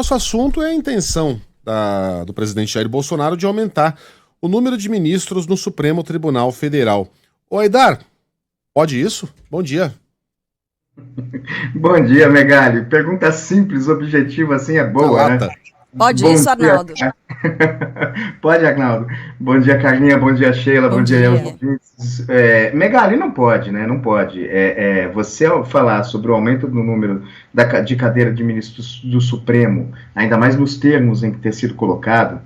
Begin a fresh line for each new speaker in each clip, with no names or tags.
nosso assunto é a intenção do presidente Jair Bolsonaro de aumentar o número de ministros no Supremo Tribunal Federal. Ô Aidar, pode isso? Bom dia.
Bom dia, Megali. Pergunta simples, objetiva, assim é boa, né?
Pode isso, Arnaldo.
Pode, Arnaldo. Bom dia, Carlinha. Bom dia, Sheila. Bom dia aos ouvintes. Megali, não pode, né? Não pode. Você, ao falar sobre o aumento do número de cadeira de ministros do Supremo, ainda mais nos termos em que ter sido colocado,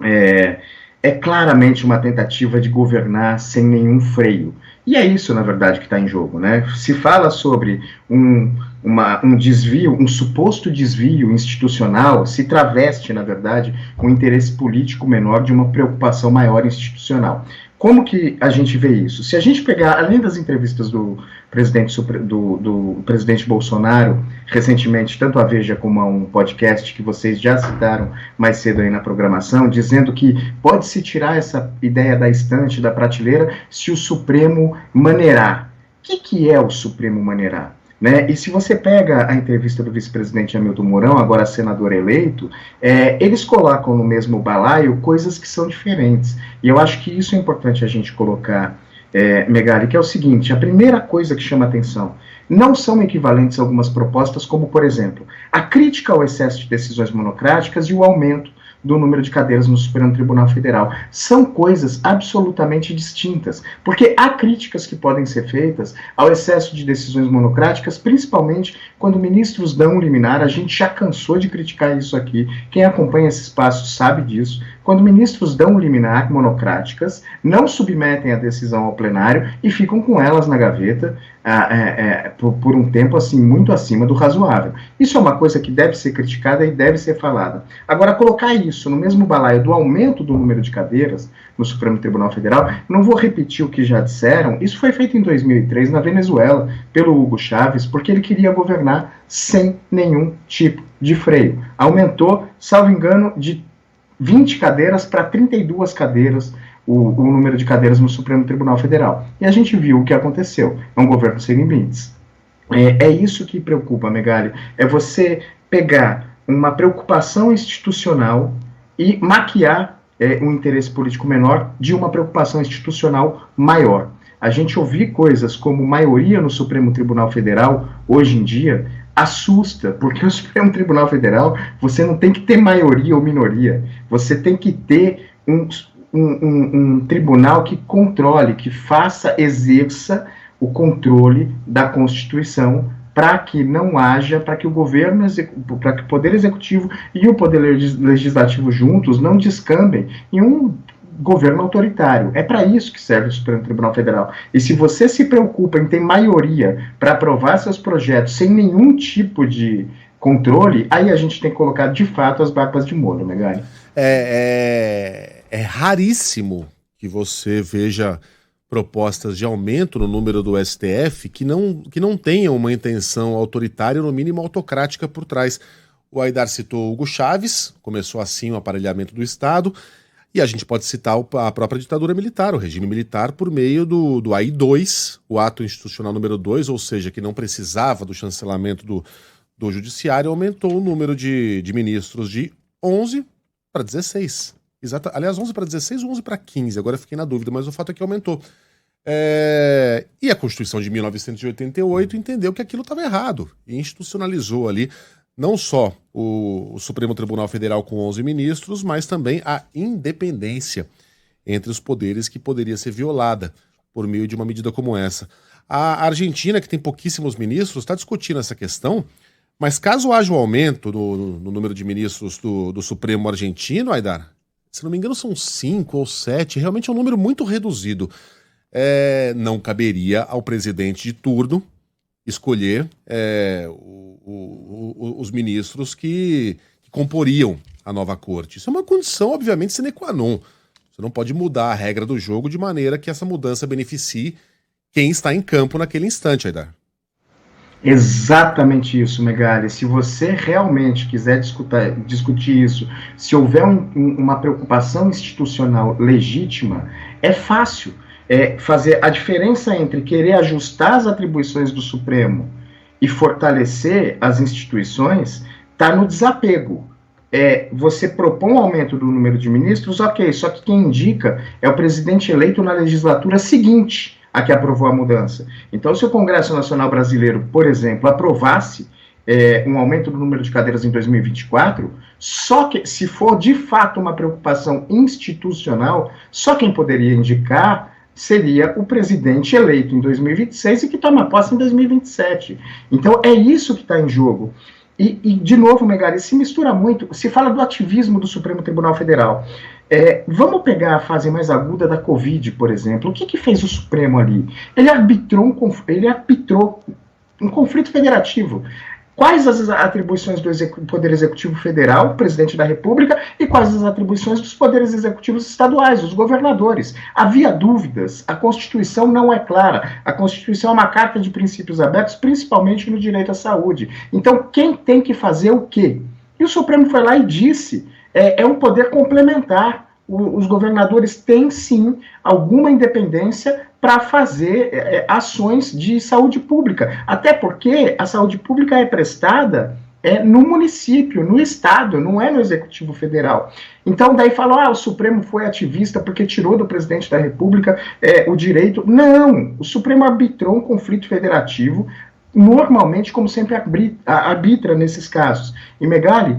é claramente uma tentativa de governar sem nenhum freio. E é isso, na verdade, que está em jogo, né? Se fala sobre um desvio, um suposto desvio institucional, se traveste, na verdade, um interesse político menor de uma preocupação maior institucional. Como que a gente vê isso? Se a gente pegar, além das entrevistas do presidente Bolsonaro, recentemente, tanto a Veja como a um podcast que vocês já citaram mais cedo aí na programação, dizendo que pode-se tirar essa ideia da estante, da prateleira, se o Supremo maneirar. O que é o Supremo maneirar? Né? E se você pega a entrevista do vice-presidente Hamilton Mourão, agora senador eleito, eles colocam no mesmo balaio coisas que são diferentes. E eu acho que isso é importante a gente colocar, Megali, que é o seguinte: a primeira coisa que chama atenção, não são equivalentes algumas propostas, como, por exemplo, a crítica ao excesso de decisões monocráticas e o aumento do número de cadeiras no Supremo Tribunal Federal. São coisas absolutamente distintas, porque há críticas que podem ser feitas ao excesso de decisões monocráticas, principalmente quando ministros dão um liminar. A gente já cansou de criticar isso aqui, quem acompanha esse espaço sabe disso. Quando ministros dão um liminar monocráticas, não submetem a decisão ao plenário e ficam com elas na gaveta por um tempo assim muito acima do razoável. Isso é uma coisa que deve ser criticada e deve ser falada. Agora, colocar isso no mesmo balaio do aumento do número de cadeiras no Supremo Tribunal Federal, não vou repetir o que já disseram, isso foi feito em 2003 na Venezuela, pelo Hugo Chávez, porque ele queria governar sem nenhum tipo de freio. Aumentou, salvo engano, de 20 cadeiras para 32 cadeiras o número de cadeiras no Supremo Tribunal Federal. E a gente viu o que aconteceu. É um governo sem limites. É isso que preocupa, Megali. É você pegar uma preocupação institucional e maquiar um interesse político menor de uma preocupação institucional maior. A gente ouvir coisas como maioria no Supremo Tribunal Federal, hoje em dia, assusta, porque o Supremo Tribunal Federal, você não tem que ter maioria ou minoria, você tem que ter um tribunal que controle, que exerça o controle da Constituição, para que não haja, para que o governo, para que o Poder Executivo e o Poder Legislativo juntos não descambem em um governo autoritário. É para isso que serve o Supremo Tribunal Federal. E se você se preocupa em ter maioria para aprovar seus projetos sem nenhum tipo de controle, aí a gente tem que colocar de fato as barcas de molho, né, Gai?
É raríssimo que você veja propostas de aumento no número do STF que não tenham uma intenção autoritária, no mínimo autocrática por trás. O Aidar citou Hugo Chávez, começou assim o aparelhamento do Estado, e a gente pode citar a própria ditadura militar, o regime militar, por meio do AI-2, o ato institucional número 2, ou seja, que não precisava do chancelamento do judiciário, aumentou o número de ministros de 11 para 16. Aliás, 11 para 16 ou 11 para 15, agora fiquei na dúvida, mas o fato é que aumentou. E a Constituição de 1988 entendeu que aquilo estava errado e institucionalizou ali não só o Supremo Tribunal Federal com 11 ministros, mas também a independência entre os poderes que poderia ser violada por meio de uma medida como essa. A Argentina, que tem pouquíssimos ministros, está discutindo essa questão, mas caso haja um aumento no número de ministros do Supremo argentino, Aidar, se não me engano são 5 ou 7, realmente é um número muito reduzido. Não caberia ao presidente de turno escolher os ministros que comporiam a nova corte. Isso é uma condição, obviamente, sine qua non. Você não pode mudar a regra do jogo de maneira que essa mudança beneficie quem está em campo naquele instante, Aidar.
Exatamente isso, Megali. Se você realmente quiser discutir isso, se houver uma preocupação institucional legítima, é fácil fazer a diferença entre querer ajustar as atribuições do Supremo e fortalecer as instituições. está no desapego. Você propõe um aumento do número de ministros, ok, só que quem indica é o presidente eleito na legislatura seguinte a que aprovou a mudança. Então, se o Congresso Nacional Brasileiro, por exemplo, aprovasse um aumento do número de cadeiras em 2024, só que, se for de fato uma preocupação institucional, só quem poderia indicar seria o presidente eleito em 2026 e que toma posse em 2027. Então, é isso que está em jogo. E, de novo, Megali, se mistura muito, se fala do ativismo do Supremo Tribunal Federal. Vamos pegar a fase mais aguda da Covid, por exemplo. O que fez o Supremo ali? Ele arbitrou um conflito federativo. Quais as atribuições do Poder Executivo Federal, o Presidente da República, e quais as atribuições dos Poderes Executivos Estaduais, os governadores? Havia dúvidas, a Constituição não é clara, a Constituição é uma carta de princípios abertos, principalmente no direito à saúde. Então, quem tem que fazer o quê? E o Supremo foi lá e disse, é um poder complementar. Os governadores têm, sim, alguma independência para fazer ações de saúde pública. Até porque a saúde pública é prestada no município, no estado, não é no Executivo Federal. Então, daí falam, o Supremo foi ativista porque tirou do presidente da República o direito. Não, o Supremo arbitrou um conflito federativo, normalmente, como sempre, arbitra nesses casos. E, Megali,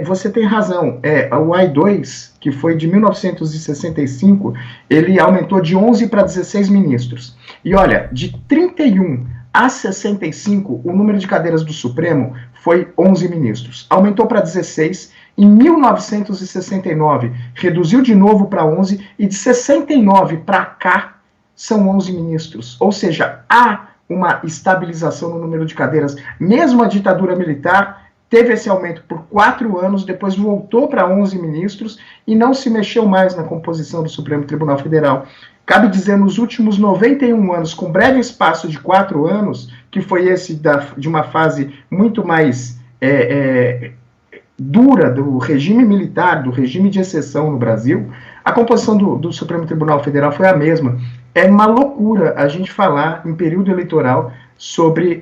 você tem razão, o AI-2, que foi de 1965, ele aumentou de 11 para 16 ministros. E olha, de 31 a 65, o número de cadeiras do Supremo foi 11 ministros. Aumentou para 16, em 1969 reduziu de novo para 11, e de 69 para cá são 11 ministros. Ou seja, há uma estabilização no número de cadeiras. Mesmo a ditadura militar teve esse aumento por 4 anos, depois voltou para 11 ministros e não se mexeu mais na composição do Supremo Tribunal Federal. Cabe dizer, nos últimos 91 anos, com breve espaço de 4 anos, que foi esse de uma fase muito mais dura do regime militar, do regime de exceção no Brasil, a composição do Supremo Tribunal Federal foi a mesma. É uma loucura a gente falar em período eleitoral sobre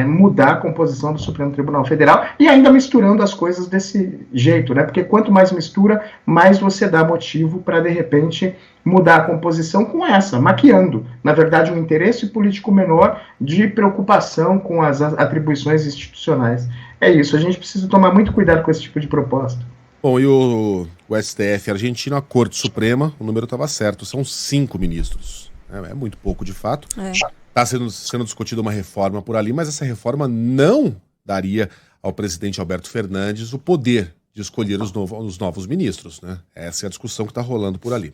mudar a composição do Supremo Tribunal Federal e ainda misturando as coisas desse jeito, né? Porque quanto mais mistura, mais você dá motivo para, de repente, mudar a composição com maquiando, na verdade, um interesse político menor de preocupação com as atribuições institucionais. É isso, a gente precisa tomar muito cuidado com esse tipo de proposta.
Bom, e o STF argentino, a Corte Suprema, o número estava certo, são 5 ministros. É muito pouco, de fato. Está sendo discutida uma reforma por ali, mas essa reforma não daria ao presidente Alberto Fernandes o poder de escolher os novos ministros, né? Essa é a discussão que está rolando por ali.